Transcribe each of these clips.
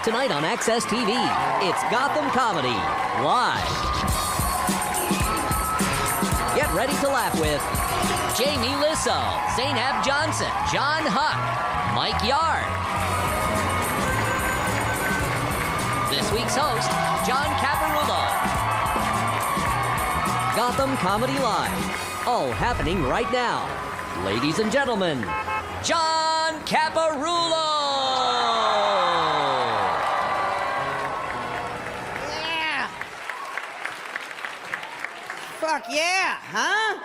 Tonight on Access TV, it's Gotham Comedy Live. Get ready to laugh with Jamie Lissow, Zainab Johnson, John Huck, Mike Yard. This week's host, John Caparulo. Gotham Comedy Live, all happening right now. Ladies and gentlemen, John Caparulo! Yeah! Fuck yeah, huh?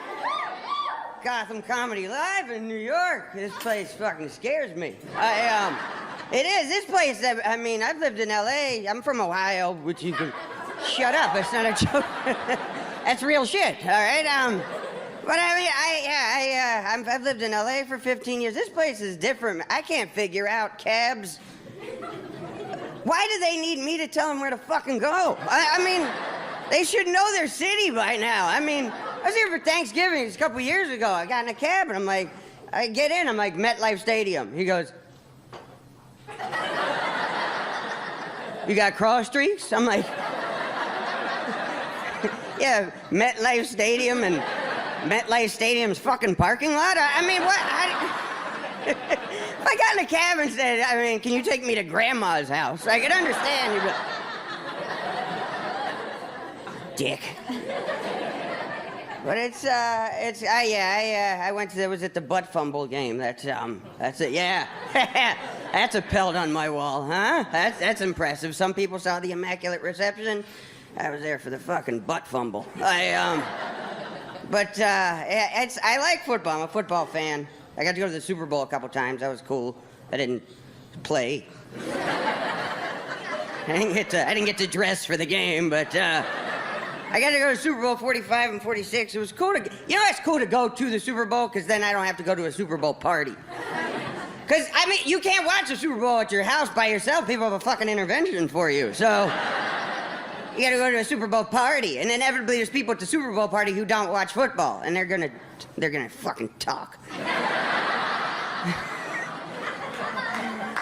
Gotham Comedy Live in New York. This place fucking scares me. It is. This place, I mean, I've lived in L.A. I'm from Ohio, which you can... Shut up, it's not a joke. That's real shit, all right? But I mean, I've lived in L.A. for 15 years. This place is different. I can't figure out cabs. Why do they need me to tell them where to fucking go? I mean, they should know their city by now. I mean, I was here for Thanksgiving a couple years ago. I got in a cab and I'm like, I get in, I'm like, MetLife Stadium. He goes, you got cross streets? I'm like, yeah, MetLife Stadium and MetLife Stadium's fucking parking lot? I mean, what? If I got in a cab and said, I mean, can you take me to Grandma's house? I could understand. You'd be like, dick. But I went to, was at the butt fumble game. That's it, yeah. That's a pelt on my wall, huh? That's impressive. Some people saw the Immaculate Reception. I was there for the fucking butt fumble. I like football. I'm a football fan. I got to go to the Super Bowl a couple times. That was cool. I didn't play. I didn't get to dress for the game, but I got to go to Super Bowl 45 and 46. It was cool to, you know, it's cool to go to the Super Bowl because then I don't have to go to a Super Bowl party. Because, I mean, you can't watch the Super Bowl at your house by yourself. People have a fucking intervention for you, so... You gotta go to a Super Bowl party, and inevitably there's people at the Super Bowl party who don't watch football, and they're gonna fucking talk.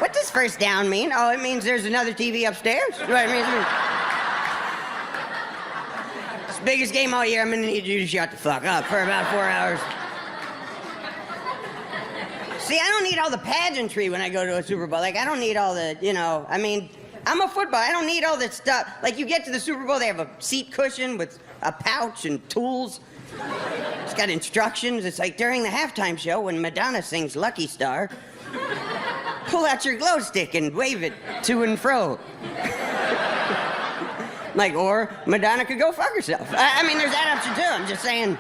What does first down mean? Oh, it means there's another TV upstairs. What it means? It's the biggest game all year. I'm gonna need you to shut the fuck up for about 4 hours. See, I don't need all the pageantry when I go to a Super Bowl. Like, I don't need all the, you know, I mean, I'm a football. I don't need all that stuff. Like, you get to the Super Bowl, they have a seat cushion with a pouch and tools. It's got instructions. It's like during the halftime show when Madonna sings Lucky Star, pull out your glow stick and wave it to and fro. Like, or Madonna could go fuck herself. I mean, there's that option too. I'm just saying.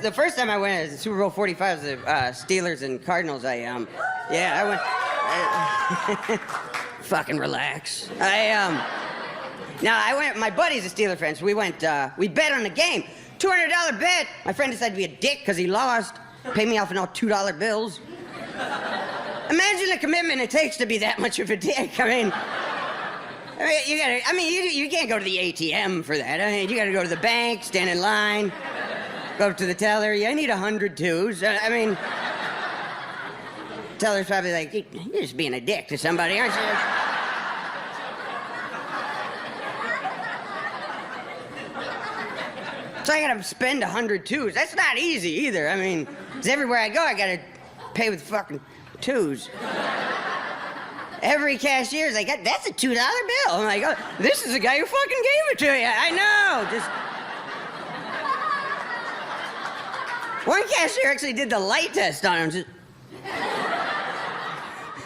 The first time I went to the Super Bowl 45 was the Steelers and Cardinals. I went. Fucking relax. I went. My buddy's a Steeler fan, so we went. We bet on the game. $200 bet. My friend decided to be a dick because he lost. Paid me off in all $2 bills. Imagine the commitment it takes to be that much of a dick. You can't go to the ATM for that. I mean, you gotta go to the bank, stand in line, go up to the teller. Yeah, I need 100 twos. I mean, teller's probably like, you're just being a dick to somebody, aren't you? So I gotta spend 100 twos. That's not easy either. I mean, 'cause everywhere I go, I gotta pay with fucking twos. Every cashier's like, that's a $2 bill. I'm like, oh, this is the guy who fucking gave it to you. I know. Just one cashier actually did the light test on him. Just...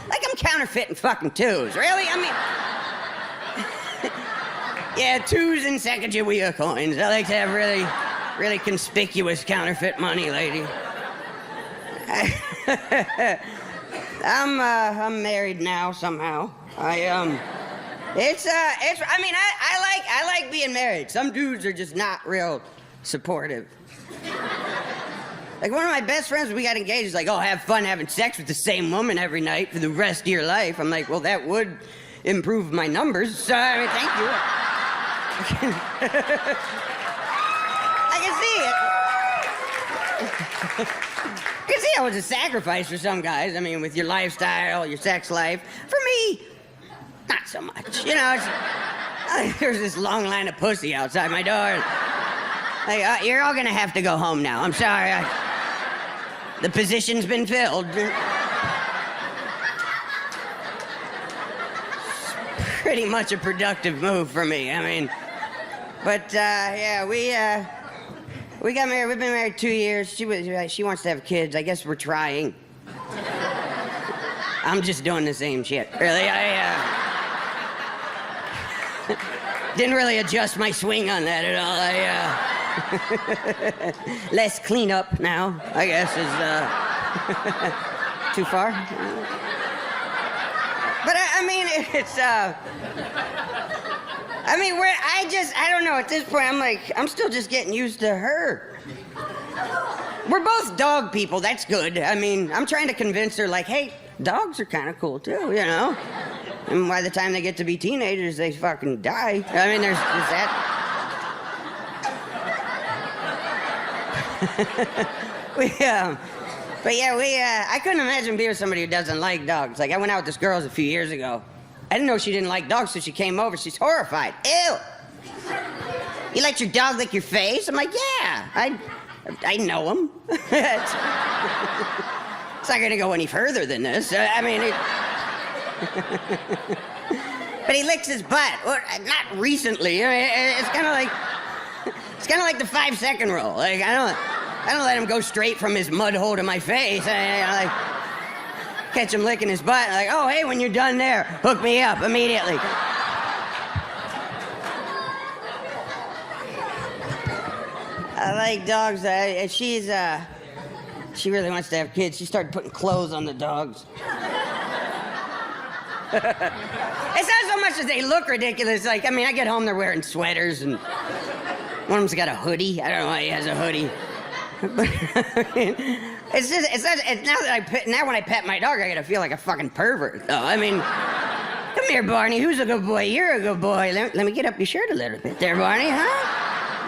Like I'm counterfeiting fucking twos. Really? I mean, yeah, twos and Sacagawea coins. I like to have really, really conspicuous counterfeit money, lady. I'm married now somehow. I like being married. Some dudes are just not real supportive. Like one of my best friends, we got engaged, is like, oh, have fun having sex with the same woman every night for the rest of your life. I'm like, well, that would improve my numbers. So, I mean, thank you. I can see it. You can see it was a sacrifice for some guys. I mean, with your lifestyle, your sex life. For me, not so much. You know, there's this long line of pussy outside my door. Like, you're all gonna have to go home now. I'm sorry. The position's been filled. Pretty much a productive move for me. I mean, but yeah, we got married. We've been married 2 years. She wants to have kids. I guess we're trying. I'm just doing the same shit. Really, I didn't really adjust my swing on that at all. Less cleanup now, I guess, is too far. But I mean, it's I mean, I don't know, at this point, I'm still just getting used to her. We're both dog people, that's good. I mean, I'm trying to convince her, like, hey, dogs are kind of cool too, you know? And by the time they get to be teenagers, they fucking die. I mean, there's that. I couldn't imagine being with somebody who doesn't like dogs. Like, I went out with this girl a few years ago. I didn't know she didn't like dogs, so she came over. She's horrified. Ew! You let your dog lick your face? I'm like, yeah, I know him. It's not gonna go any further than this. I mean, but he licks his butt. Well, not recently. I mean, it's kind of like the 5-second rule. Like, I don't let him go straight from his mud hole to my face. I like catch him licking his butt. Like, oh, hey, when you're done there, hook me up immediately. I like dogs. She really wants to have kids. She started putting clothes on the dogs. It's not so much as they look ridiculous. Like, I mean, I get home, they're wearing sweaters, and one of them's got a hoodie. I don't know why he has a hoodie. But I mean, it's now when I pet my dog, I gotta feel like a fucking pervert, though. I mean, come here, Barney. Who's a good boy? You're a good boy. Let me get up your shirt a little bit there, Barney, huh?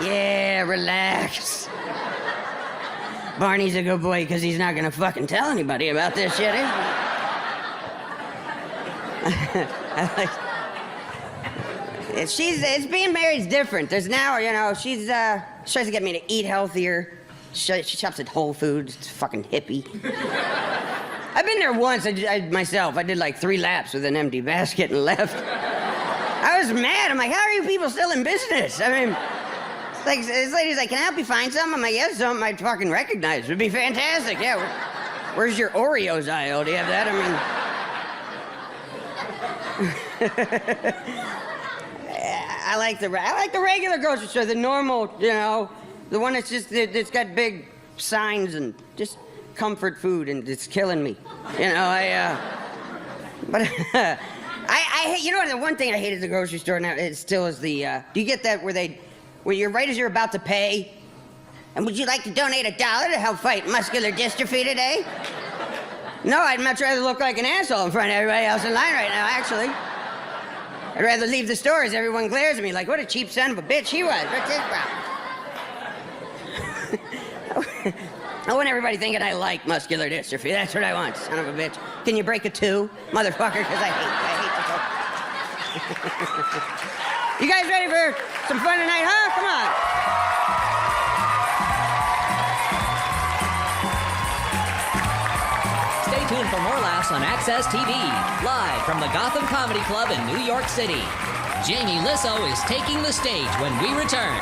Yeah, relax. Barney's a good boy because he's not gonna fucking tell anybody about this shit, It's being married's different. There's now, you know, she tries to get me to eat healthier. She shops at Whole Foods. It's fucking hippie. I've been there once. I did like 3 laps with an empty basket and left. I was mad. I'm like, how are you people still in business? I mean, like, this lady's like, can I help you find something? I'm like, yeah, something I'd fucking recognize. It'd be fantastic. Yeah. Where's your Oreos aisle? Do you have that? I mean, I like the regular grocery store, the normal, you know, the one that's got big signs and just comfort food, and it's killing me. You know, but I you know, the one thing I hate at the grocery store now, it still is do you get that where you're right as you're about to pay, and would you like to donate $1 to help fight muscular dystrophy today? No, I'd much rather look like an asshole in front of everybody else in line right now, actually. I'd rather leave the store as everyone glares at me like, what a cheap son of a bitch he was. What's his problem? I want everybody thinking I like muscular dystrophy. That's what I want, son of a bitch. Can you break a 2, motherfucker? Because I hate the You guys ready for some fun tonight, huh? Come on. Stay tuned for more laughs on Access TV, live from the Gotham Comedy Club in New York City. Jamie Lissow is taking the stage when we return.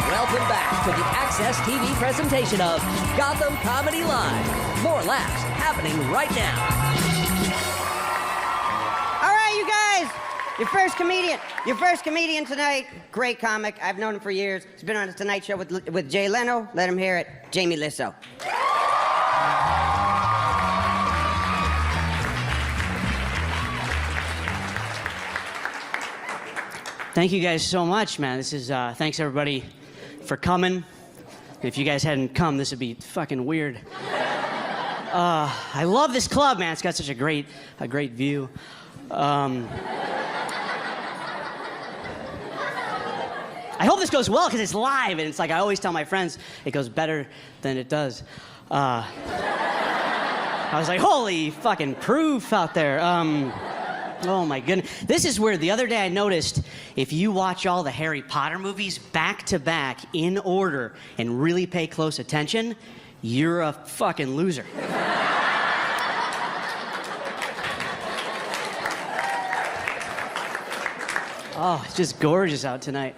Welcome back to the Access TV presentation of Gotham Comedy Live. More laughs happening right now. All right, you guys. Your first comedian tonight. Great comic. I've known him for years. He's been on the Tonight Show with Jay Leno. Let him hear it. Jamie Lissow. Thank you guys so much, man. This is thanks everybody for coming. If you guys hadn't come, this would be fucking weird. I love this club, man. It's got such a great view. I hope this goes well because it's live, and it's like I always tell my friends, it goes better than it does. I was like, holy fucking proof out there. Oh my goodness. This is weird. The other day I noticed if you watch all the Harry Potter movies back to back in order and really pay close attention, you're a fucking loser. Oh, it's just gorgeous out tonight.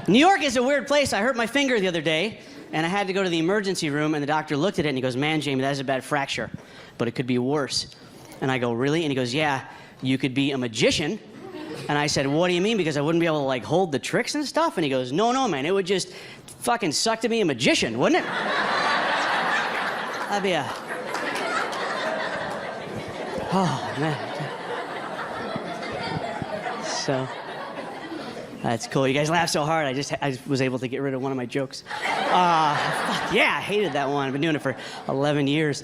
New York is a weird place. I hurt my finger the other day, and I had to go to the emergency room, and the doctor looked at it, and he goes, man, Jamie, that is a bad fracture, but it could be worse. And I go, really? And he goes, yeah, you could be a magician. And I said, what do you mean? Because I wouldn't be able to, like, hold the tricks and stuff? And he goes, no, man, it would just fucking suck to be a magician, wouldn't it? That'd be a... Oh, man. So... That's cool. You guys laugh so hard, I was able to get rid of one of my jokes. Fuck, yeah, I hated that one. I've been doing it for 11 years.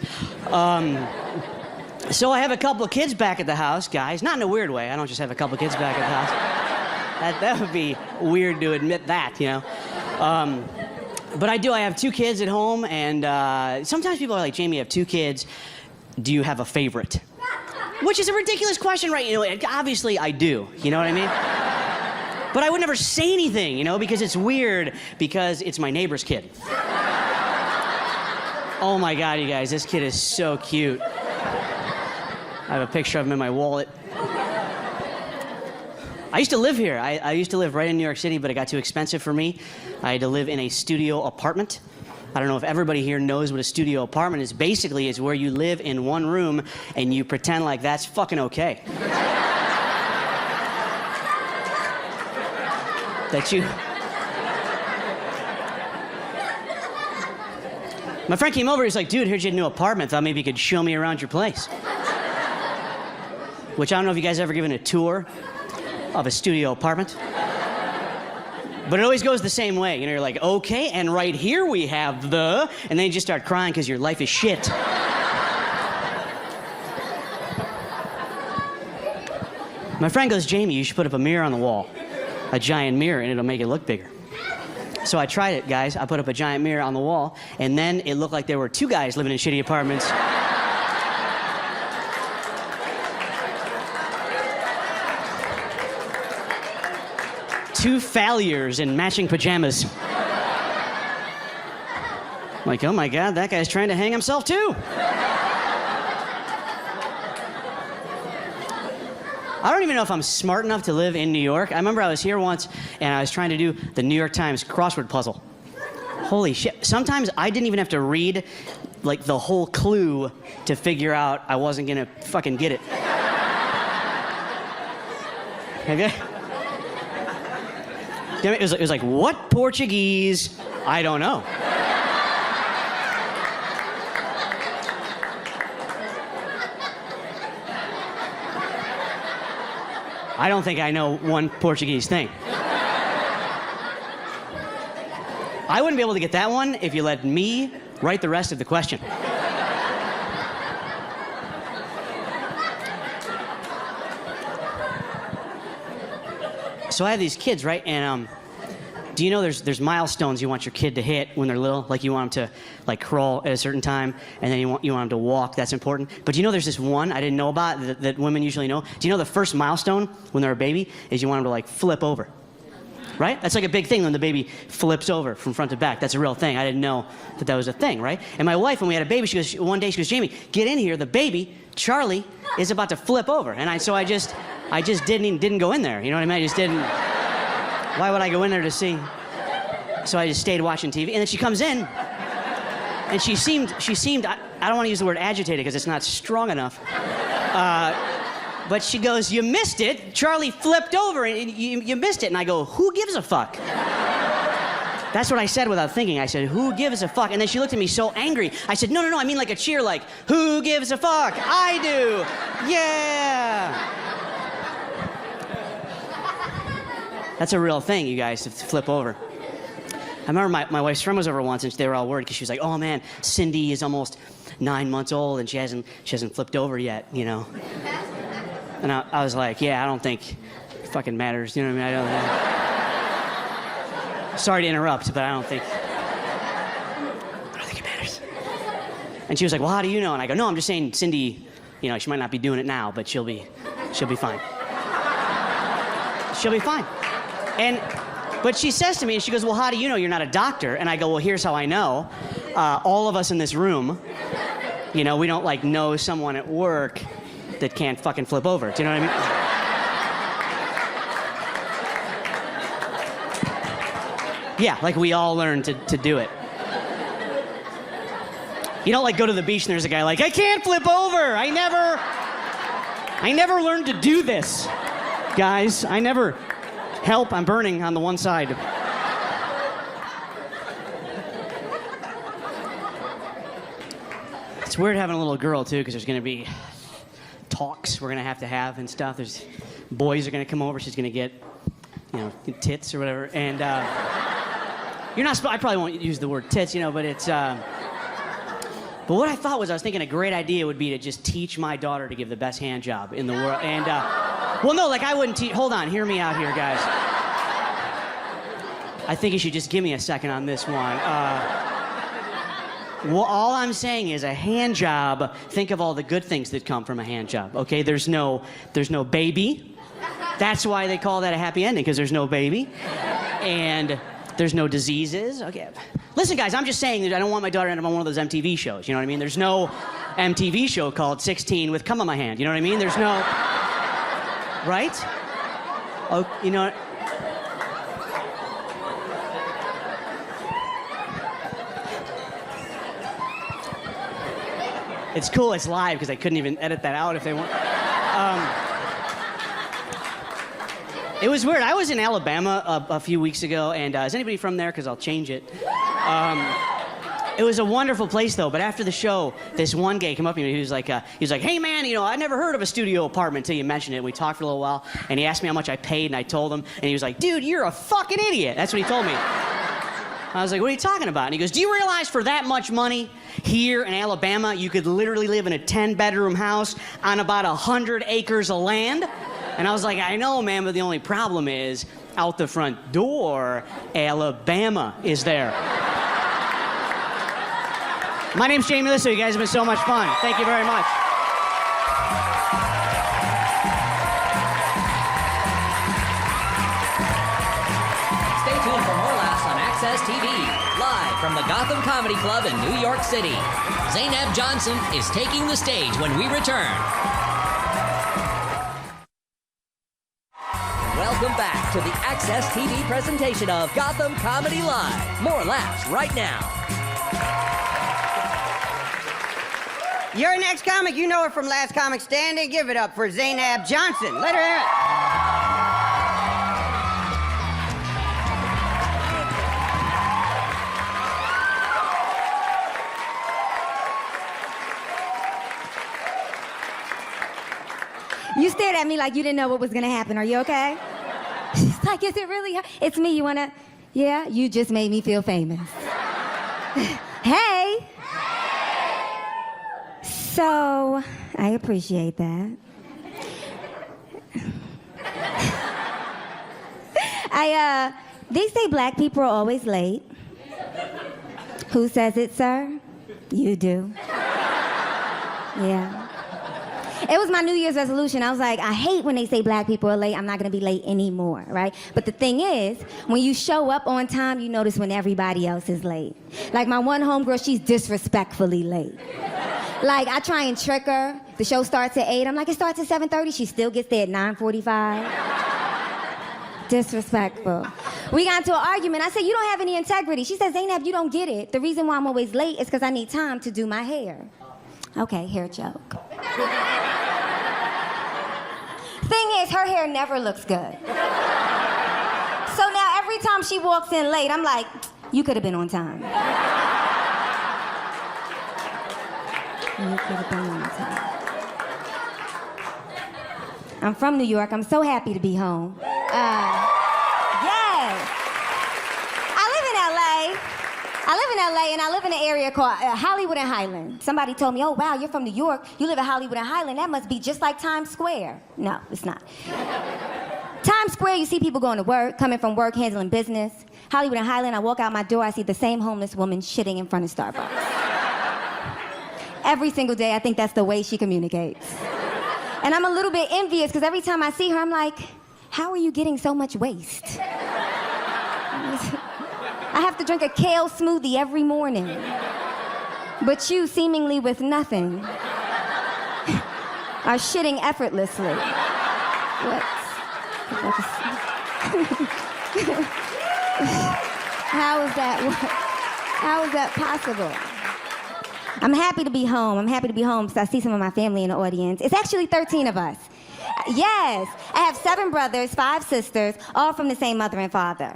So I have a couple of kids back at the house, guys. Not in a weird way. I don't just have a couple of kids back at the house. That would be weird to admit that, you know. But I do. I have 2 kids at home, and sometimes people are like, Jamie, you have 2 kids. Do you have a favorite? Which is a ridiculous question, right? You know, obviously I do. You know what I mean? But I would never say anything, you know, because it's weird, because it's my neighbor's kid. Oh my God, you guys, this kid is so cute. I have a picture of him in my wallet. I used to live here. I used to live right in New York City, but it got too expensive for me. I had to live in a studio apartment. I don't know if everybody here knows what a studio apartment is. Basically, it's where you live in one room and you pretend like that's fucking okay. That you... My friend came over, he's like, dude, here's your new apartment. Thought maybe you could show me around your place. Which I don't know if you guys ever given a tour of a studio apartment. But it always goes the same way. You know, you're like, okay, and right here we have the... And then you just start crying because your life is shit. My friend goes, Jamie, you should put up a mirror on the wall. A giant mirror, and it'll make it look bigger. So I tried it, guys. I put up a giant mirror on the wall, and then it looked like there were 2 guys living in shitty apartments. 2 failures in matching pajamas. Like, oh my God, that guy's trying to hang himself too. I don't even know if I'm smart enough to live in New York. I remember I was here once, and I was trying to do the New York Times crossword puzzle. Holy shit. Sometimes I didn't even have to read, like, the whole clue to figure out I wasn't gonna fucking get it. Okay? It was like, what Portuguese? I don't know. I don't think I know one Portuguese thing. I wouldn't be able to get that one if you let me write the rest of the question. So I have these kids, right? And do you know there's milestones you want your kid to hit when they're little? Like you want them to like crawl at a certain time, and then you want them to walk. That's important. But do you know there's this one I didn't know about that women usually know? Do you know the first milestone when they're a baby is you want them to like flip over? Right? That's like a big thing when the baby flips over from front to back. That's a real thing. I didn't know that was a thing, right? And my wife, when we had a baby, one day she goes, Jamie, get in here. The baby, Charlie, is about to flip over. And so I just didn't go in there. You know what I mean? I just didn't. Why would I go in there to see? So I just stayed watching TV. And then she comes in, and she seemed. I don't want to use the word agitated because it's not strong enough. But she goes, you missed it. Charlie flipped over, and you missed it. And I go, who gives a fuck? That's what I said without thinking. I said, who gives a fuck? And then she looked at me so angry. I said, no, I mean like a cheer, like, who gives a fuck? I do. Yeah. That's a real thing, you guys, to flip over. I remember my wife's friend was over once, and they were all worried because she was like, oh man, Cindy is almost 9 months old, and she hasn't flipped over yet, you know. And I was like, yeah, I don't think it fucking matters. You know what I mean? Sorry to interrupt, but I don't think it matters. And she was like, well, how do you know? And I go, no, I'm just saying Cindy, you know, she might not be doing it now, but she'll be fine. She'll be fine. But she says to me, and she goes, well, how do you know you're not a doctor? And I go, well, here's how I know. All of us in this room, you know, we don't like know someone at work that can't fucking flip over. Do you know what I mean? Yeah, like we all learn to do it. You don't like go to the beach and there's a guy like, I can't flip over. I never learned to do this. Guys, I never, help, I'm burning on the one side. It's weird having a little girl too, because there's gonna be talks we're gonna have and stuff. There's boys are gonna come over, she's gonna get, you know, tits or whatever. And you're not, I probably won't use the word tits, you know, but it's, but what I thought was, I was thinking a great idea would be to just teach my daughter to give the best hand job in the world. And, well, no, like I wouldn't teach, hold on, hear me out here, guys. I think you should just give me a second on this one. Well, all I'm saying is a hand job, think of all the good things that come from a hand job, okay? There's no baby. That's why they call that a happy ending, because there's no baby. And there's no diseases, okay? Listen, guys, I'm just saying that I don't want my daughter to end up on one of those MTV shows, you know what I mean? There's no MTV show called 16 with cum on my hand, you know what I mean? There's no, right? Oh, you know what? It's cool, it's live, because I couldn't even edit that out if they want. It was weird. I was in Alabama a few weeks ago, and is anybody from there? Because I'll change it. It was a wonderful place, though. But after the show, this one guy came up to me. He was like, "Hey, man, you know, I never heard of a studio apartment until you mentioned it." We talked for a little while, and he asked me how much I paid, and I told him, and he was like, "Dude, you're a fucking idiot." That's what he told me. I was like, "What are you talking about?" And he goes, "Do you realize for that much money here in Alabama, you could literally live in a 10-bedroom house on about 100 acres of land?" And I was like, I know, man, but the only problem is, out the front door, Alabama is there. My name's Jamie Lissow. You guys have been so much fun. Thank you very much. Stay tuned for more laughs on Access TV, live from the Gotham Comedy Club in New York City. Zainab Johnson is taking the stage when we return. Welcome back to the Access TV presentation of Gotham Comedy Live. More laughs right now. Your next comic, you know her from Last Comic Standing. Give it up for Zainab Johnson. Let her hear it. You stared at me like you didn't know what was gonna happen. Are you okay? She's like, is it really her? It's me. You wanna? Yeah, you just made me feel famous. Hey. So, I appreciate that. They say black people are always late. Who says it, sir? You do. Yeah. It was my New Year's resolution. I was like, I hate when they say black people are late. I'm not gonna be late anymore, right? But the thing is, when you show up on time, you notice when everybody else is late. Like my one homegirl, she's disrespectfully late. Like I try and trick her. The show starts at 8. I'm like, it starts at 7:30. She still gets there at 9:45. Disrespectful. We got into an argument. I said, you don't have any integrity. She said, Zainab, you don't get it. The reason why I'm always late is because I need time to do my hair. Okay, hair joke. Thing is, her hair never looks good. So now every time she walks in late, I'm like, you could have been on time. You could have been on time. I'm from New York. I'm so happy to be home. Yes. I live in LA. I live in LA and I live in an area called Hollywood and Highland. Somebody told me, oh wow, you're from New York, you live in Hollywood and Highland, that must be just like Times Square. No, it's not. Times Square, you see people going to work, coming from work, handling business. Hollywood and Highland, I walk out my door, I see the same homeless woman shitting in front of Starbucks. Every single day, I think that's the way she communicates. And I'm a little bit envious because every time I see her, I'm like, how are you getting so much waste? I have to drink a kale smoothie every morning. But you, seemingly with nothing, are shitting effortlessly. How is that possible? I'm happy to be home. I'm happy to be home because I see some of my family in the audience. It's actually 13 of us. Yes, I have 7 brothers, 5 sisters, all from the same mother and father.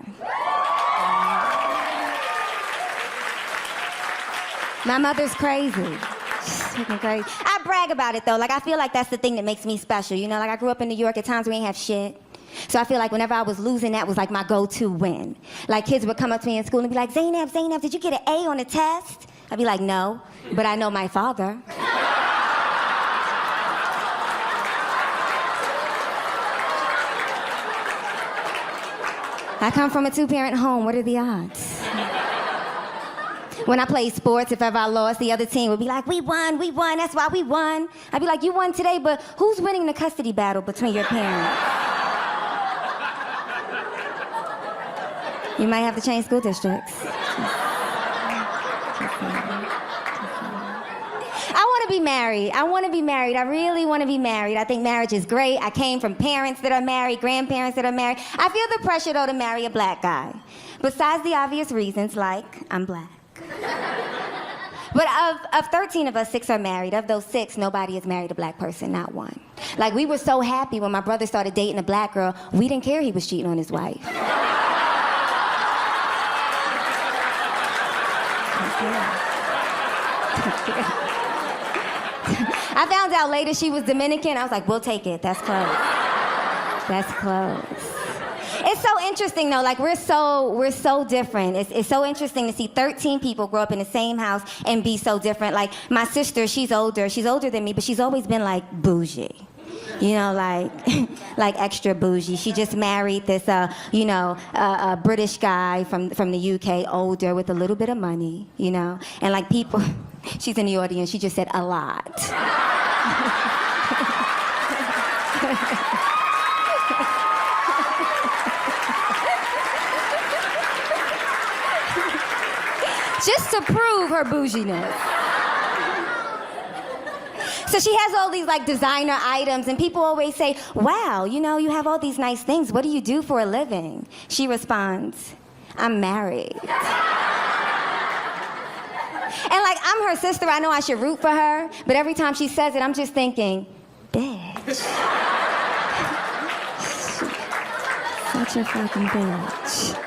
My mother's crazy. She's fucking crazy. I brag about it though. Like I feel like that's the thing that makes me special. You know, like I grew up in New York. At times we ain't have shit. So I feel like whenever I was losing, that was like my go-to win. Like kids would come up to me in school and be like, Zainab, did you get an A on the test? I'd be like, no, but I know my father. I come from a 2-parent home. What are the odds? When I played sports, if ever I lost, the other team would be like, we won, that's why we won. I'd be like, you won today, but who's winning the custody battle between your parents? You might have to change school districts. I want to be married. I really want to be married. I think marriage is great. I came from parents that are married, grandparents that are married. I feel the pressure, though, to marry a black guy. Besides the obvious reasons, like I'm black. But of 13 of us, 6 are married. Of those 6, nobody has married a black person, not one. Like, we were so happy when my brother started dating a black girl, we didn't care he was cheating on his wife. I found out later she was Dominican. I was like, we'll take it. That's close. That's close. It's so interesting though, like we're so different. It's so interesting to see 13 people grow up in the same house and be so different. Like my sister, she's older than me, but she's always been like bougie. You know, like extra bougie. She just married this, a British guy from the UK, older, with a little bit of money, you know? And like people, she's in the audience, she just said a lot. Just to prove her bouginess. So she has all these like designer items and people always say, wow, you know, you have all these nice things. What do you do for a living? She responds, I'm married. And like, I'm her sister, I know I should root for her, but every time she says it, I'm just thinking, bitch. Such a fucking bitch.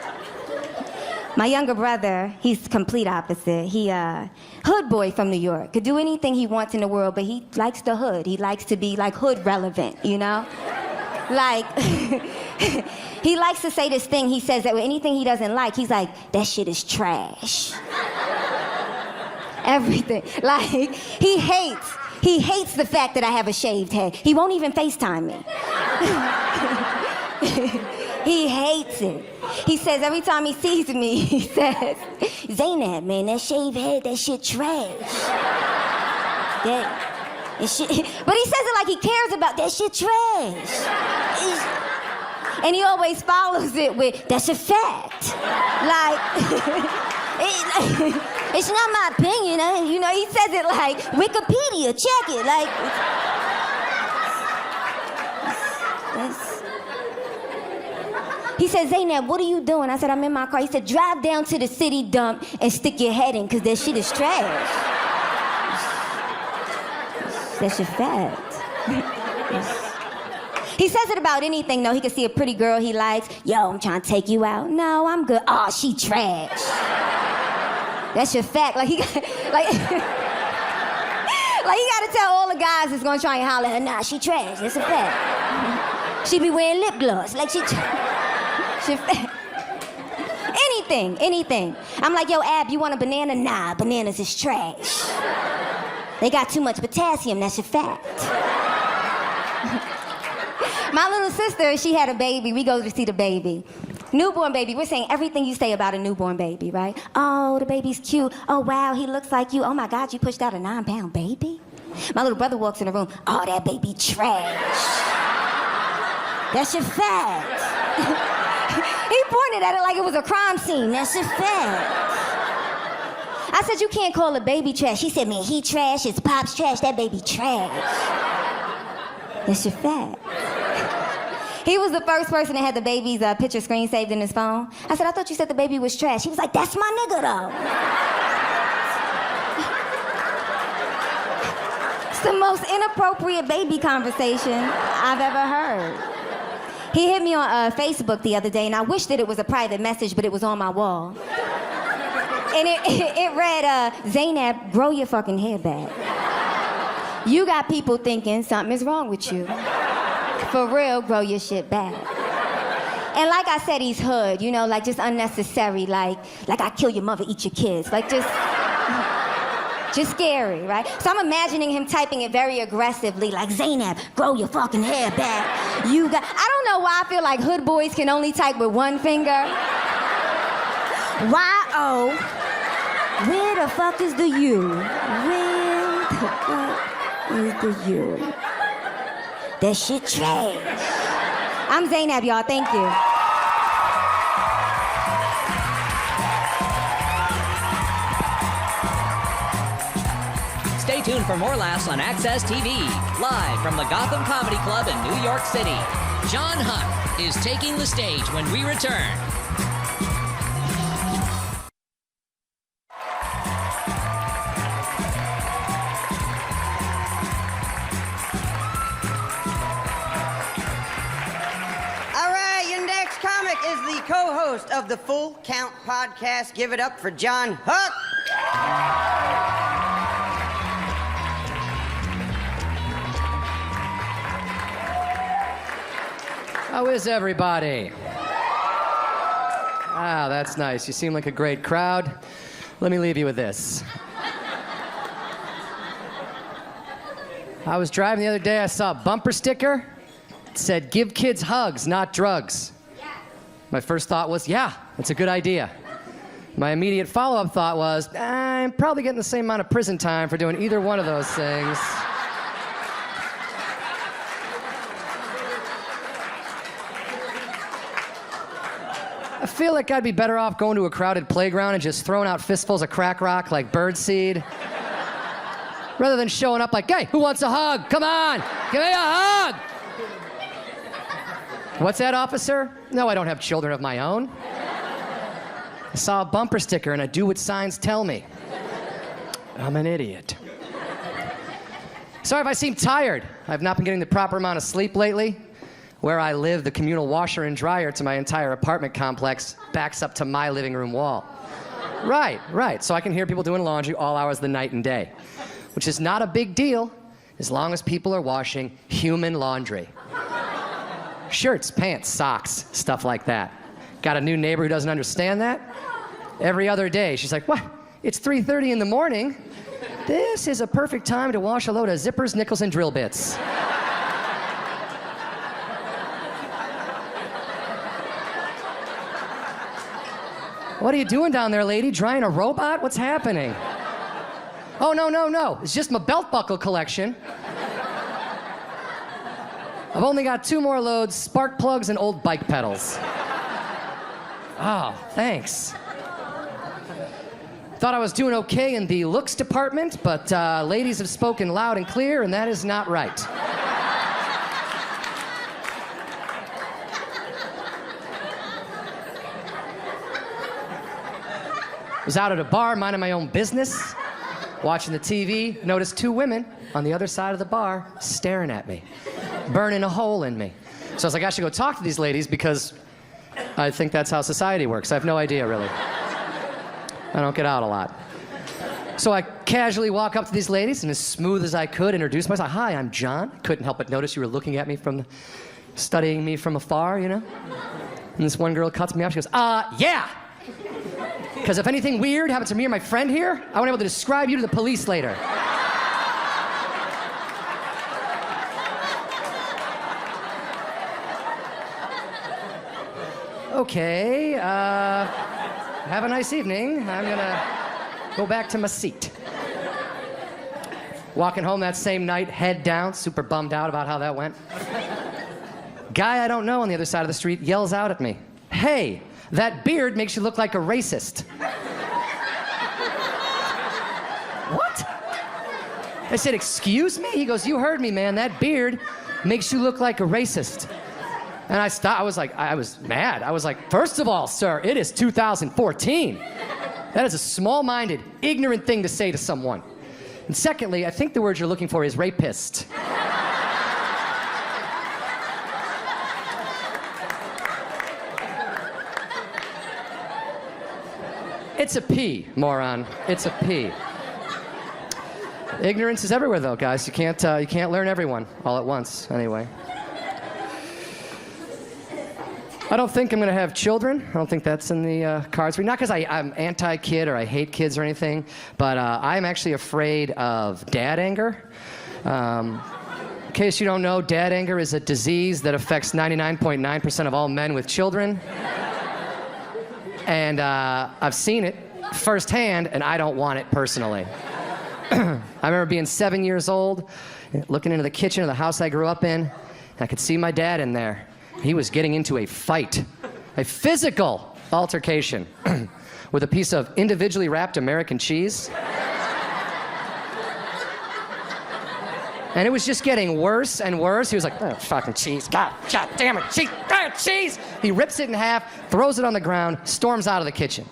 My younger brother, he's complete opposite. He hood boy from New York. Could do anything he wants in the world, but he likes the hood. He likes to be like hood relevant, you know? Like, he likes to say this thing. He says that with anything he doesn't like, he's like, that shit is trash. Everything. Like, he hates the fact that I have a shaved head. He won't even FaceTime me. He hates it. He says every time he sees me, he says, Zainab, man, that shaved head, that shit trash. That shit. But he says it like he cares about that shit trash. And he always follows it with, that's a fact. Like, it's not my opinion. You know, he says it like, Wikipedia, check it. Like, he said, Zainab, what are you doing? I said, I'm in my car. He said, drive down to the city dump and stick your head in, because that shit is trash. That's a fact. He says it about anything, though. He can see a pretty girl he likes. Yo, I'm trying to take you out. No, I'm good. Oh, she trash. That's your fact. Like, he got, like, like, he got to tell all the guys that's going to try and holler at her, nah, she trash. That's a fact. She be wearing lip gloss. Like, she anything. I'm like, yo, Ab, you want a banana? Nah, bananas is trash. They got too much potassium, that's a fact. My little sister, she had a baby. We go to see the baby. Newborn baby, we're saying everything you say about a newborn baby, right? Oh, the baby's cute. Oh, wow, he looks like you. Oh, my God, you pushed out a 9-pound baby? My little brother walks in the room. Oh, that baby trash. That's your fact. He pointed at it like it was a crime scene. That's your fact. I said, you can't call a baby trash. He said, man, he trash, his pop's trash, that baby trash. That's your fact. He was the first person that had the baby's picture screen saved in his phone. I said, I thought you said the baby was trash. He was like, that's my nigga, though. It's the most inappropriate baby conversation I've ever heard. He hit me on Facebook the other day, and I wish that it was a private message, but it was on my wall. And it read, Zainab, grow your fucking hair back. You got people thinking something is wrong with you. For real, grow your shit back. And like I said, he's hood, you know, like just unnecessary, like I kill your mother, eat your kids. Like just scary, right? So I'm imagining him typing it very aggressively, like, Zainab, grow your fucking hair back. I don't know why I feel like hood boys can only type with one finger. Y-O, where the fuck is the U? Where the fuck is the U? That shit trash. I'm Zainab, y'all. Thank you. Stay tuned for more laughs on Access TV. Live from the Gotham Comedy Club in New York City. John Huck is taking the stage when we return. Is the co-host of the Full Count podcast. Give it up for John Huck. How is everybody? Ah, that's nice. You seem like a great crowd. Let me leave you with this. I was driving the other day, I saw a bumper sticker. It said, give kids hugs, not drugs. My first thought was, yeah, that's a good idea. My immediate follow-up thought was, I'm probably getting the same amount of prison time for doing either one of those things. I feel like I'd be better off going to a crowded playground and just throwing out fistfuls of crack rock like birdseed, rather than showing up like, hey, who wants a hug? Come on, give me a hug! What's that, officer? No, I don't have children of my own. I saw a bumper sticker and I do what signs tell me. I'm an idiot. Sorry if I seem tired. I've not been getting the proper amount of sleep lately. Where I live, the communal washer and dryer to my entire apartment complex backs up to my living room wall. Right. So I can hear people doing laundry all hours of the night and day, which is not a big deal as long as people are washing human laundry. Shirts, pants, socks, stuff like that. Got a new neighbor who doesn't understand that? Every other day, she's like, what? It's 3:30 in the morning. This is a perfect time to wash a load of zippers, nickels, and drill bits. What are you doing down there, lady? Drying a robot? What's happening? Oh, no. It's just my belt buckle collection. I've only got 2 more loads, spark plugs and old bike pedals. Oh, thanks. Thought I was doing okay in the looks department, but ladies have spoken loud and clear, and that is not right. Was out at a bar, minding my own business, watching the TV, noticed 2 women on the other side of the bar staring at me, burning a hole in me. So I was like, I should go talk to these ladies because I think that's how society works. I have no idea, really. I don't get out a lot. So I casually walk up to these ladies and as smooth as I could introduce myself. Hi, I'm John. Couldn't help but notice you were looking at me studying me from afar, you know? And this one girl cuts me off. She goes, yeah. Because if anything weird happens to me or my friend here, I won't be able to describe you to the police later. Okay, have a nice evening. I'm gonna go back to my seat. Walking home that same night, head down, super bummed out about how that went. Guy I don't know on the other side of the street yells out at me, "Hey, that beard makes you look like a racist." What? I said, "Excuse me?" He goes, "You heard me, man. That beard makes you look like a racist." And I stopped. I was mad. I was like, "First of all, sir, it is 2014. That is a small-minded, ignorant thing to say to someone. And secondly, I think the word you're looking for is rapist." It's a P, moron. It's a P. Ignorance is everywhere, though, guys. You can't learn everyone all at once, anyway. I don't think I'm going to have children. I don't think that's in the cards. Not because I'm anti-kid or I hate kids or anything, but I'm actually afraid of dad anger. In case you don't know, dad anger is a disease that affects 99.9% of all men with children. And I've seen it firsthand, and I don't want it personally. I remember being 7 years old, looking into the kitchen of the house I grew up in, and I could see my dad in there. He was getting into a fight, a physical altercation with a piece of individually wrapped American cheese. And it was just getting worse and worse. He was like, "Oh, fucking cheese. God damn it, cheese, cheese." He rips it in half, throws it on the ground, storms out of the kitchen.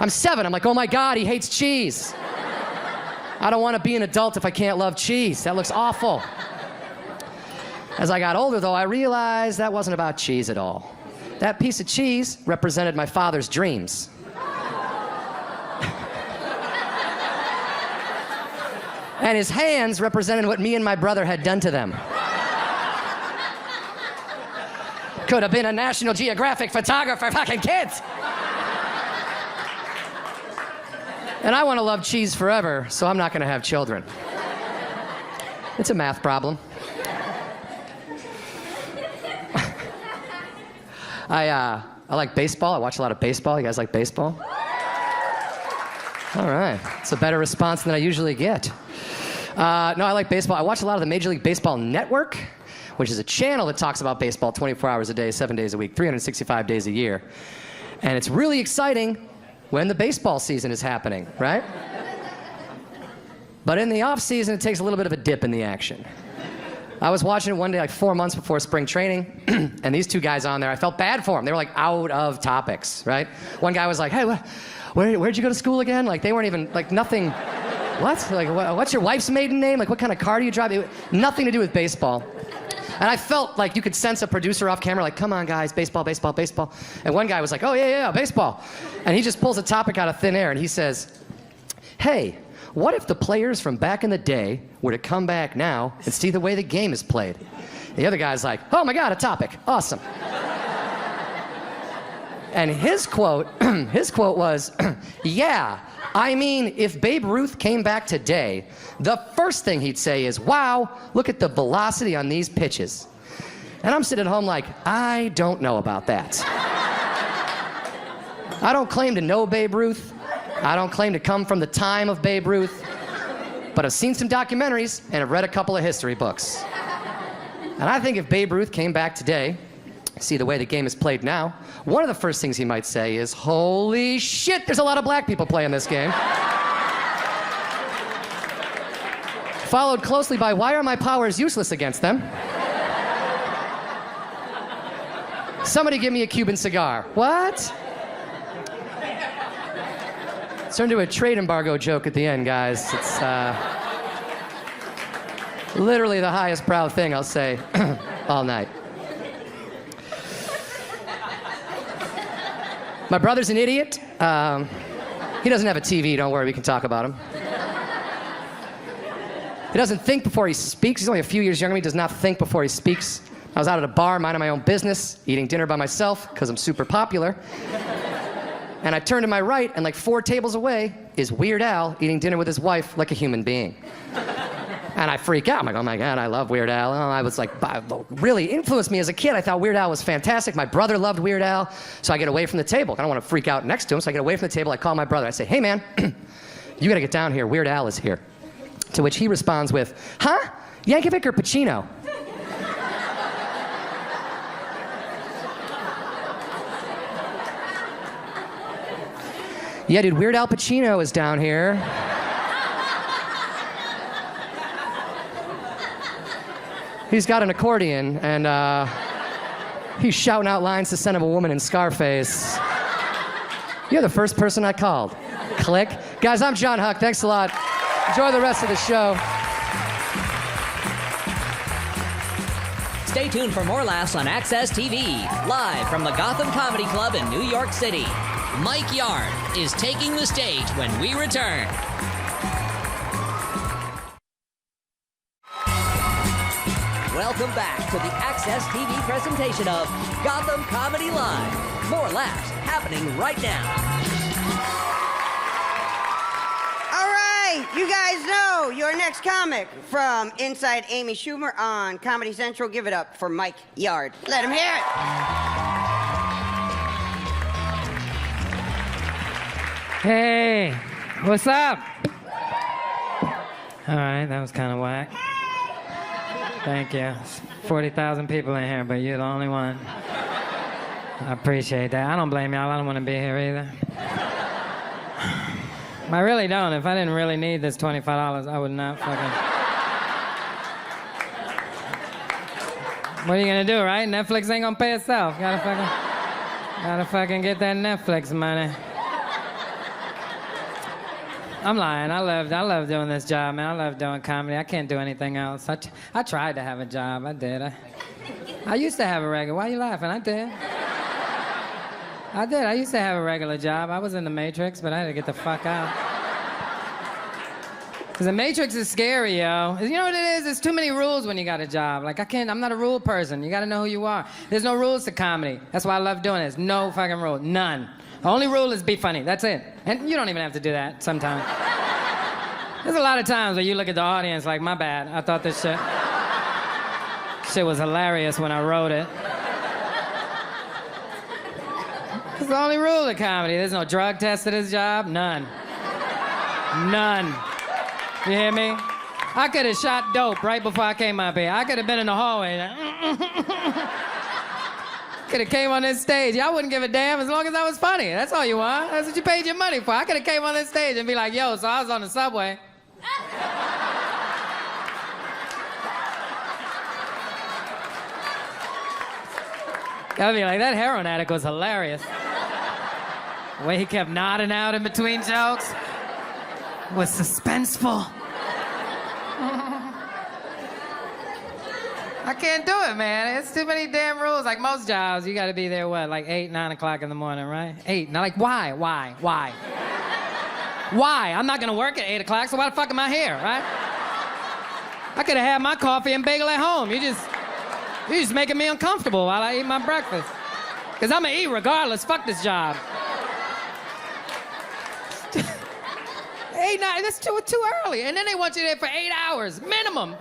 I'm 7. I'm like, "Oh my God, he hates cheese. I don't want to be an adult if I can't love cheese. That looks awful." As I got older, though, I realized that wasn't about cheese at all. That piece of cheese represented my father's dreams. And his hands represented what me and my brother had done to them. Could have been a National Geographic photographer, fucking kids. And I want to love cheese forever, so I'm not going to have children. It's a math problem. I like baseball. I watch a lot of baseball. You guys like baseball? All right. It's a better response than I usually get. No, I like baseball. I watch a lot of the Major League Baseball Network, which is a channel that talks about baseball 24 hours a day, 7 days a week, 365 days a year. And it's really exciting when the baseball season is happening, right? But in the off season, it takes a little bit of a dip in the action. I was watching it one day, like 4 months before spring training, and these two guys on there, I felt bad for them. They were like out of topics, right? One guy was like, "Hey, where'd you go to school again?" Like they weren't even, like nothing, what? Like what's your wife's maiden name? Like what kind of car do you drive? Nothing to do with baseball. And I felt like you could sense a producer off camera, like, "Come on guys, baseball, baseball, baseball." And one guy was like, "Oh yeah, baseball." And he just pulls a topic out of thin air and he says, "Hey, what if the players from back in the day were to come back now and see the way the game is played?" The other guy's like, "Oh my God, a topic. Awesome." And his quote was, "Yeah, I mean, if Babe Ruth came back today, the first thing he'd say is, 'Wow, look at the velocity on these pitches.'" And I'm sitting at home like, I don't know about that. I don't claim to know Babe Ruth. I don't claim to come from the time of Babe Ruth, but I've seen some documentaries and I've read a couple of history books. And I think if Babe Ruth came back today, see the way the game is played now, one of the first things he might say is, "Holy shit, there's a lot of black people playing this game." Followed closely by, "Why are my powers useless against them?" "Somebody give me a Cuban cigar." What? Turned into a trade embargo joke at the end, guys. It's literally the highest proud thing I'll say all night. My brother's an idiot. He doesn't have a TV, don't worry, we can talk about him. He doesn't think before he speaks. He's only a few years younger than me, does not think before he speaks. I was out at a bar, minding my own business, eating dinner by myself, because I'm super popular. And I turn to my right, and like 4 tables away is Weird Al eating dinner with his wife like a human being. And I freak out. I'm like, oh my God, I love Weird Al. Oh, I was like, really influenced me as a kid. I thought Weird Al was fantastic. My brother loved Weird Al. So I get away from the table. I don't want to freak out next to him, so I get away from the table. I call my brother. I say, hey man, you gotta get down here. Weird Al is here. To which he responds with, huh? Yankovic or Pacino? Yeah, dude, Weird Al Pacino is down here. He's got an accordion, and he's shouting out lines to Son of a Woman in Scarface. You're the first person I called. Click. Guys, I'm John Huck. Thanks a lot. Enjoy the rest of the show. Stay tuned for more laughs on Access TV, live from the Gotham Comedy Club in New York City. Mike Yard is taking the stage when we return. Welcome back to the Access TV presentation of Gotham Comedy Live. More laughs happening right now. All right, you guys know your next comic from Inside Amy Schumer on Comedy Central. Give it up for Mike Yard. Let him hear it. Hey, what's up? All right, that was kind of whack. Thank you. 40,000 people in here, but you're the only one. I appreciate that. I don't blame y'all. I don't want to be here either. I really don't. If I didn't really need this $25, I would not fucking... What are you gonna do, right? Netflix ain't gonna pay itself. Gotta fucking get that Netflix money. I'm lying. I love doing this job, man. I love doing comedy. I can't do anything else. I tried to have a job. I did. I used to have a regular... Why are you laughing? I did. I used to have a regular job. I was in the Matrix, but I had to get the fuck out. Because the Matrix is scary, yo. You know what it is? There's too many rules when you got a job. Like, I'm not a rule person. You gotta know who you are. There's no rules to comedy. That's why I love doing this. No fucking rule. None. The only rule is be funny. That's it. And you don't even have to do that sometimes. There's a lot of times where you look at the audience like, my bad. I thought this shit was hilarious when I wrote it. It's the only rule of comedy. There's no drug test to this job. None. None. You hear me? I could have shot dope right before I came up here. I could have been in the hallway. Could have came on this stage. Y'all wouldn't give a damn as long as I was funny. That's all you want. That's what you paid your money for. I could have came on this stage and be like, yo, so I was on the subway. I'd be like, that heroin addict was hilarious. The way he kept nodding out in between jokes was suspenseful. I can't do it, man. It's too many damn rules. Like most jobs, you gotta be there, what, like 8, 9 o'clock in the morning, right? 8. Now, like, why? Why? I'm not gonna work at 8 o'clock, so why the fuck am I here, right? I could have had my coffee and bagel at home. You're just making me uncomfortable while I eat my breakfast. Because I'm gonna eat regardless. Fuck this job. 8, 9, that's too early. And then they want you there for 8 hours, minimum.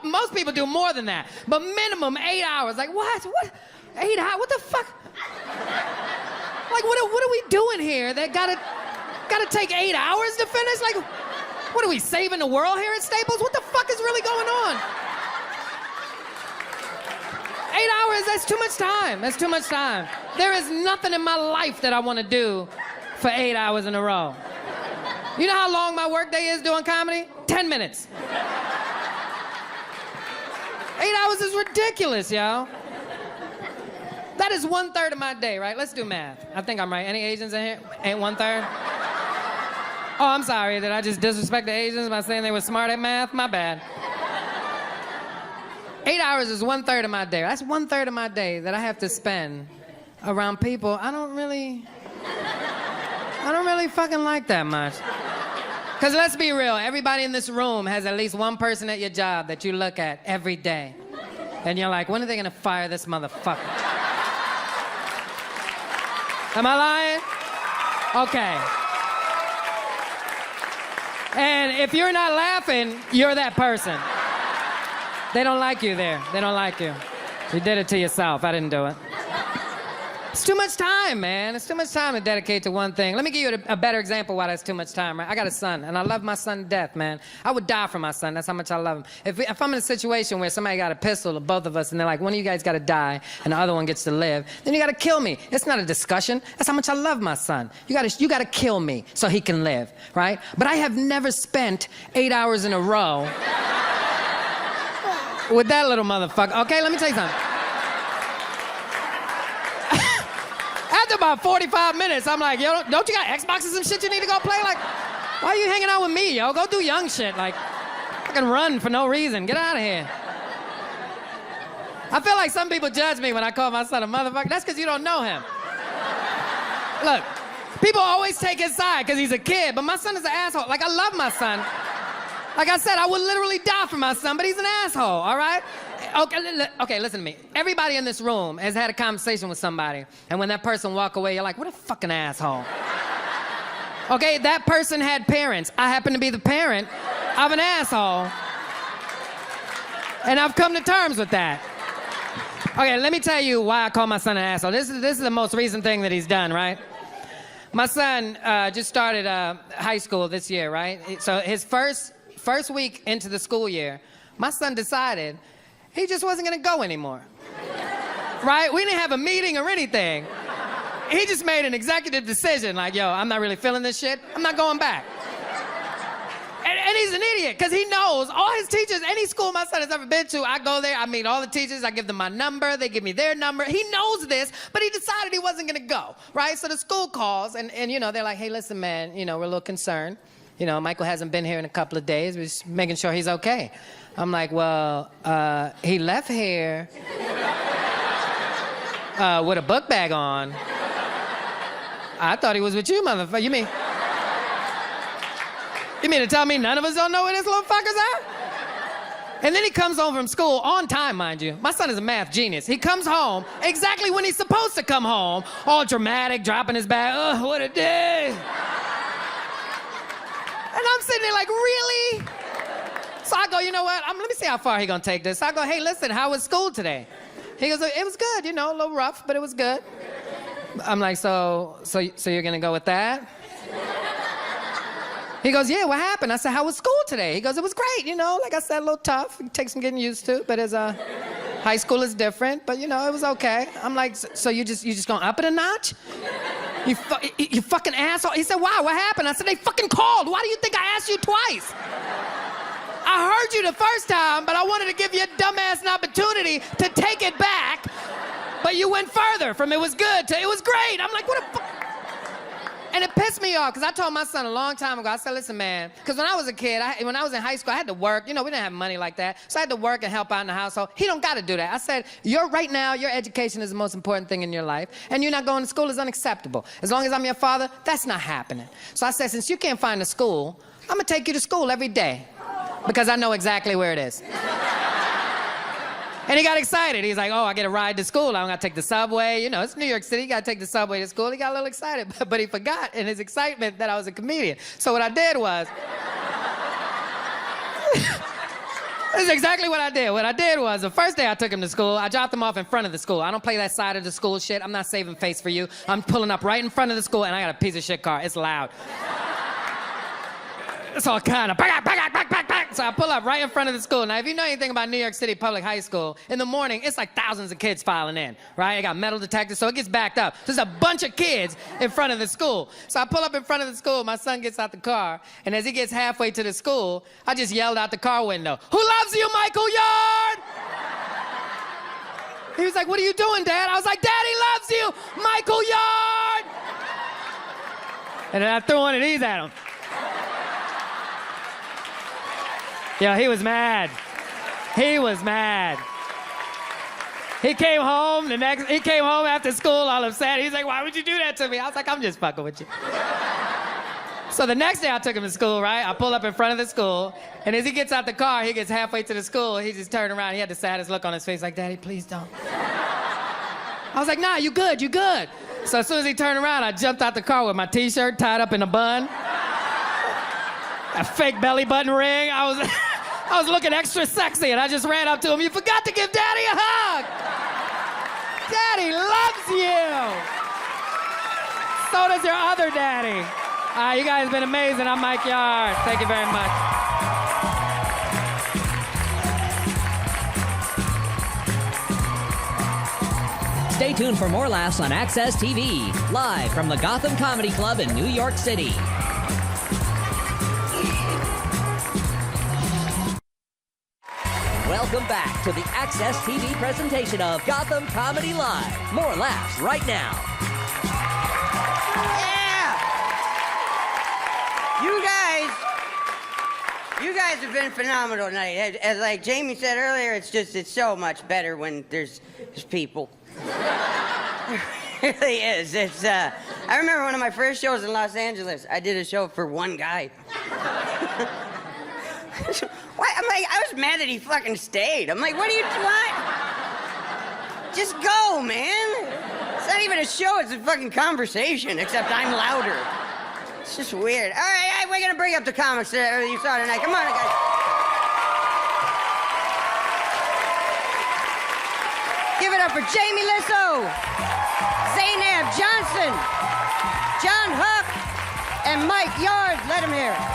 Most people do more than that, but minimum 8 hours. Like, what? 8 hours? What the fuck? Like, what are we doing here that gotta take 8 hours to finish? Like, what are we, saving the world here at Staples? What the fuck is really going on? 8 hours, that's too much time. That's too much time. There is nothing in my life that I want to do for 8 hours in a row. You know how long my workday is doing comedy? 10 minutes. 8 hours is ridiculous, yo. That is 1/3 of my day, right? Let's do math. I think I'm right. Any Asians in here? Ain't 1/3? Oh, I'm sorry. Did I just disrespect the Asians by saying they were smart at math? My bad. 8 hours is 1/3 of my day. That's 1/3 of my day that I have to spend around people I don't really fucking like that much. Because let's be real, everybody in this room has at least one person at your job that you look at every day. And you're like, when are they gonna fire this motherfucker? Am I lying? Okay. And if you're not laughing, you're that person. They don't like you there. They don't like you. You did it to yourself. I didn't do it. It's too much time, man. It's too much time to dedicate to one thing. Let me give you a better example why that's too much time, right? I got a son, and I love my son to death, man. I would die for my son. That's how much I love him. If I'm in a situation where somebody got a pistol to both of us, and they're like, one of you guys got to die, and the other one gets to live, then you got to kill me. It's not a discussion. That's how much I love my son. You got to kill me so he can live, right? But I have never spent 8 hours in a row with that little motherfucker. Okay, let me tell you something. After about 45 minutes, I'm like, yo, don't you got Xboxes and shit you need to go play? Like, why are you hanging out with me, yo? Go do young shit. Like, I can run for no reason. Get out of here. I feel like some people judge me when I call my son a motherfucker. That's because you don't know him. Look, people always take his side because he's a kid, but my son is an asshole. Like, I love my son. Like I said, I would literally die for my son, but he's an asshole, all right? Okay, listen to me. Everybody in this room has had a conversation with somebody, and when that person walk away, you're like, what a fucking asshole. Okay, that person had parents. I happen to be the parent of an asshole, and I've come to terms with that. Okay, let me tell you why I call my son an asshole. This is the most recent thing that he's done, right? My son just started high school this year, right? So his first week into the school year, my son decided he just wasn't gonna go anymore. Right? We didn't have a meeting or anything. He just made an executive decision like, yo, I'm not really feeling this shit. I'm not going back. And he's an idiot, because he knows all his teachers, any school my son has ever been to, I go there, I meet all the teachers, I give them my number, they give me their number. He knows this, but he decided he wasn't gonna go, right? So the school calls, and you know, they're like, hey, listen, man, you know, we're a little concerned. You know, Michael hasn't been here in a couple of days. We're just making sure he's okay. I'm like, well, he left here with a book bag on. I thought he was with you, motherfucker. You mean to tell me none of us don't know where this little fucker's at? And then he comes home from school on time, mind you. My son is a math genius. He comes home exactly when he's supposed to come home, all dramatic, dropping his bag. Oh, what a day. And I'm sitting there like, really? So I go, you know what? Let me see how far he gonna take this. So I go, hey, listen, how was school today? He goes, it was good, you know, a little rough, but it was good. I'm like, so you're gonna go with that? He goes, yeah, what happened? I said, how was school today? He goes, it was great, you know, like I said, a little tough. It takes some getting used to, but as high school is different, but you know, it was okay. I'm like, so you just gonna up it a notch? You fucking asshole. He said, why? What happened? I said, they fucking called. Why do you think I asked you twice? I heard you the first time, but I wanted to give you a dumbass an opportunity to take it back, but you went further from it was good to it was great. I'm like, what a fuck? And it pissed me off, because I told my son a long time ago, I said, listen, man, because when I was a kid, when I was in high school, I had to work. You know, we didn't have money like that. So I had to work and help out in the household. He don't got to do that. I said, right now, your education is the most important thing in your life, and you're not going to school is unacceptable. As long as I'm your father, that's not happening. So I said, since you can't find a school, I'm going to take you to school every day, because I know exactly where it is. And he got excited. He's like, oh, I get a ride to school. I don't got to take the subway. You know, it's New York City. You got to take the subway to school. He got a little excited, but he forgot in his excitement that I was a comedian. So what I did was, this is exactly what I did. What I did was, the first day I took him to school, I dropped him off in front of the school. I don't play that side of the school shit. I'm not saving face for you. I'm pulling up right in front of the school, and I got a piece of shit car. It's loud. It's all kind of back. So I pull up right in front of the school. Now, if you know anything about New York City public high school, in the morning, it's like thousands of kids filing in, right? They got metal detectors, so it gets backed up. There's a bunch of kids in front of the school. So I pull up in front of the school. My son gets out the car, and as he gets halfway to the school, I just yelled out the car window, "Who loves you, Michael Yard?" He was like, "What are you doing, Dad?" I was like, "Daddy loves you, Michael Yard!" And then I threw one of these at him. Yeah, he was mad. He was mad. He came home after school all upset. He's like, "Why would you do that to me?" I was like, "I'm just fucking with you." So the next day I took him to school, right? I pull up in front of the school, and as he gets out the car, he gets halfway to the school, he just turned around. He had the saddest look on his face, like, "Daddy, please don't." I was like, nah, you good, you good. So as soon as he turned around, I jumped out the car with my t-shirt tied up in a bun, a fake belly button ring. I was looking extra sexy, and I just ran up to him. You forgot to give Daddy a hug. Daddy loves you. So does your other daddy. You guys have been amazing. I'm Mike Yard. Thank you very much. Stay tuned for more laughs on Access TV, live from the Gotham Comedy Club in New York City. Welcome back to the Access TV presentation of Gotham Comedy Live. More laughs right now. Yeah! You guys have been phenomenal tonight. As like Jamie said earlier, it's so much better when there's people. It really is. I remember one of my first shows in Los Angeles. I did a show for one guy. I was mad that he fucking stayed. I'm like, what do you want? Just go, man. It's not even a show, it's a fucking conversation, except I'm louder. It's just weird. All right, we're gonna bring up the comics that you saw tonight. Come on, guys. Give it up for Jamie Lissow, Zainab Johnson, John Huck, and Mike Yard. Let him hear it.